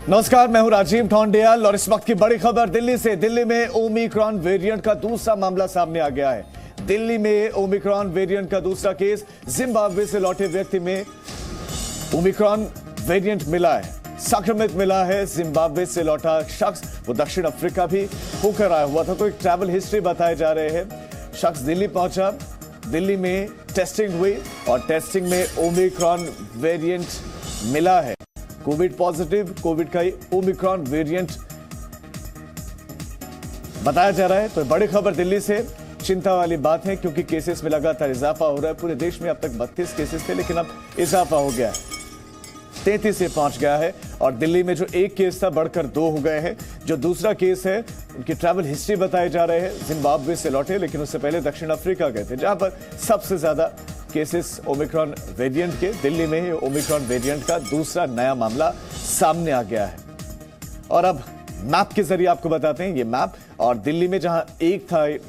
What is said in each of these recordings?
नमस्कार, मैं हूं राजीव ढोंडियाल और इस वक्त की बड़ी खबर दिल्ली से। दिल्ली में ओमिक्रॉन वेरिएंट का दूसरा मामला सामने आ गया है। दिल्ली में ओमिक्रॉन वेरिएंट का दूसरा केस, जिम्बाब्वे से लौटे व्यक्ति में ओमिक्रॉन वेरिएंट मिला है। संक्रमित मिला है जिम्बाब्वे से लौटा शख्स, वो दक्षिण अफ्रीका भी होकर आया हुआ था। तो एक ट्रैवल हिस्ट्री बताए जा रहे हैं। शख्स दिल्ली पहुंचा, दिल्ली में टेस्टिंग हुई और टेस्टिंग में ओमिक्रॉन वेरिएंट मिला है। कोविड पॉजिटिव, कोविड का ही ओमिक्रॉन वेरिएंट बताया जा रहा है। तो बड़ी खबर दिल्ली से, चिंता वाली बात है क्योंकि केसेस में लगातार इजाफा हो रहा है। पूरे देश में अब तक 32 केसेस थे, लेकिन अब इजाफा हो गया है, 33 से पहुंच गया है। और दिल्ली में जो एक केस था बढ़कर 2 हो गए हैं। जो दूसरा केस है, उनकी ट्रैवल हिस्ट्री बताए जा रहे हैं। जिम्बाब्वे से लौटे, लेकिन उससे पहले दक्षिण अफ्रीका गए थे, जहां पर सबसे ज्यादा केसेस ओमिक्रॉन वेरिएंट के। दिल्ली में ही ओमिक्रॉन वेरिएंट का दूसरा नया मामला सामने आ गया है। और अब मैप के जरिए आपको बताते हैं ये मैप। और दिल्ली में जहां एक था ये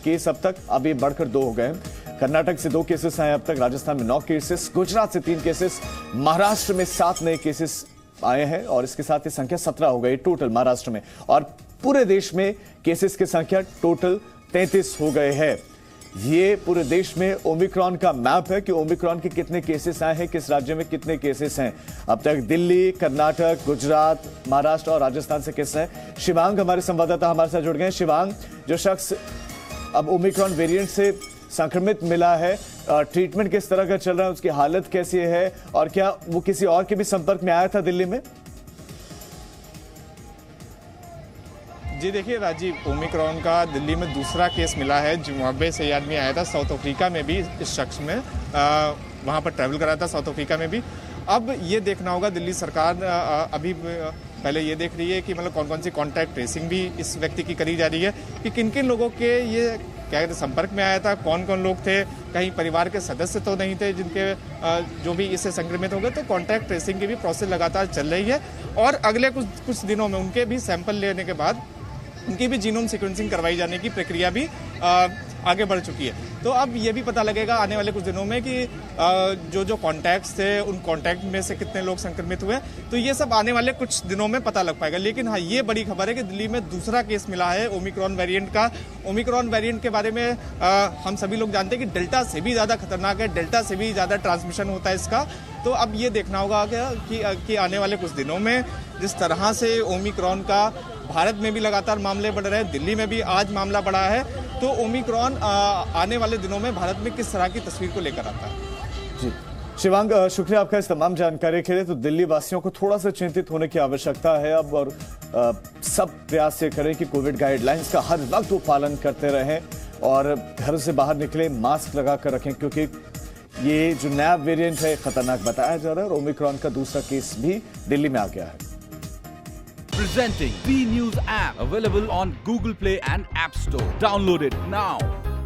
केस, अब तक अब ये बढ़कर 2 हो गए हैं। कर्नाटक से 2 केसेस आए अब तक, राजस्थान में 9 केसेस, गुजरात से 3 केसेस, महाराष्ट्र में 7 नए केसेस आए हैं और इसके साथ ही संख्या 17 हो गई टोटल महाराष्ट्र में। और पूरे देश में केसेस की संख्या टोटल 33 हो गए हैं। ये पूरे देश में ओमिक्रॉन का मैप है कि ओमिक्रॉन के कितने केसेस आए हैं, किस राज्य में कितने केसेस हैं। अब तक दिल्ली, कर्नाटक, गुजरात, महाराष्ट्र और राजस्थान से केसेस हैं। शिवांग हमारे संवाददाता हमारे साथ जुड़ गए हैं। शिवांग, जो शख्स अब ओमिक्रॉन वेरिएंट से संक्रमित मिला है, ट्रीटमेंट किस तरह का चल रहा है, उसकी हालत कैसी है और क्या वो किसी और के भी संपर्क में आया था दिल्ली में? जी देखिए राजीव, ओमिक्रॉन का दिल्ली में दूसरा केस मिला है। जिम्बाब्वे से ये आदमी आया था, साउथ अफ्रीका में भी इस शख्स में वहाँ पर ट्रैवल करा था, साउथ अफ्रीका में भी। अब ये देखना होगा, दिल्ली सरकार अभी पहले ये देख रही है कि मतलब कौन कौन सी कॉन्टैक्ट ट्रेसिंग भी इस व्यक्ति की करी जा रही है कि किन किन लोगों के ये क्या कहते संपर्क में आया था, कौन कौन लोग थे। कहीं परिवार के सदस्य तो नहीं थे जिनके जो भी इससे संक्रमित हो गए। तो कॉन्टैक्ट ट्रेसिंग की भी प्रोसेस लगातार चल रही है और अगले कुछ दिनों में उनके भी सैंपल लेने के बाद उनकी भी जीनोम सीक्वेंसिंग करवाई जाने की प्रक्रिया भी आगे बढ़ चुकी है। तो अब ये भी पता लगेगा आने वाले कुछ दिनों में कि जो कॉन्टैक्ट्स थे, उन कॉन्टैक्ट में से कितने लोग संक्रमित हुए। तो ये सब आने वाले कुछ दिनों में पता लग पाएगा। लेकिन हाँ, ये बड़ी खबर है कि दिल्ली में दूसरा केस मिला है ओमिक्रॉन वेरिएंट का। ओमिक्रॉन वेरिएंट के बारे में हम सभी लोग जानते हैं कि डेल्टा से भी ज़्यादा खतरनाक है, डेल्टा से भी ज़्यादा ट्रांसमिशन होता है इसका। तो अब ये देखना होगा कि आने वाले कुछ दिनों में जिस तरह से ओमिक्रॉन का भारत में भी लगातार मामले बढ़ रहे हैं, दिल्ली में भी आज मामला बढ़ा है, तो ओमिक्रॉन आने वाले दिनों में भारत में किस तरह की तस्वीर को लेकर आता है। जी शिवांग, शुक्रिया आपका इस तमाम जानकारी के लिए। तो दिल्ली वासियों को थोड़ा सा चिंतित होने की आवश्यकता है अब, और सब प्रयास ये करें कि कोविड गाइडलाइंस का हर वक्त वो पालन करते रहें और घर से बाहर निकले मास्क लगा कर रखें, क्योंकि ये जो नया वेरिएंट है खतरनाक बताया जा रहा है और ओमिक्रॉन का दूसरा केस भी दिल्ली में आ गया है। Presenting B News app, available on Google Play and App Store. Download it now.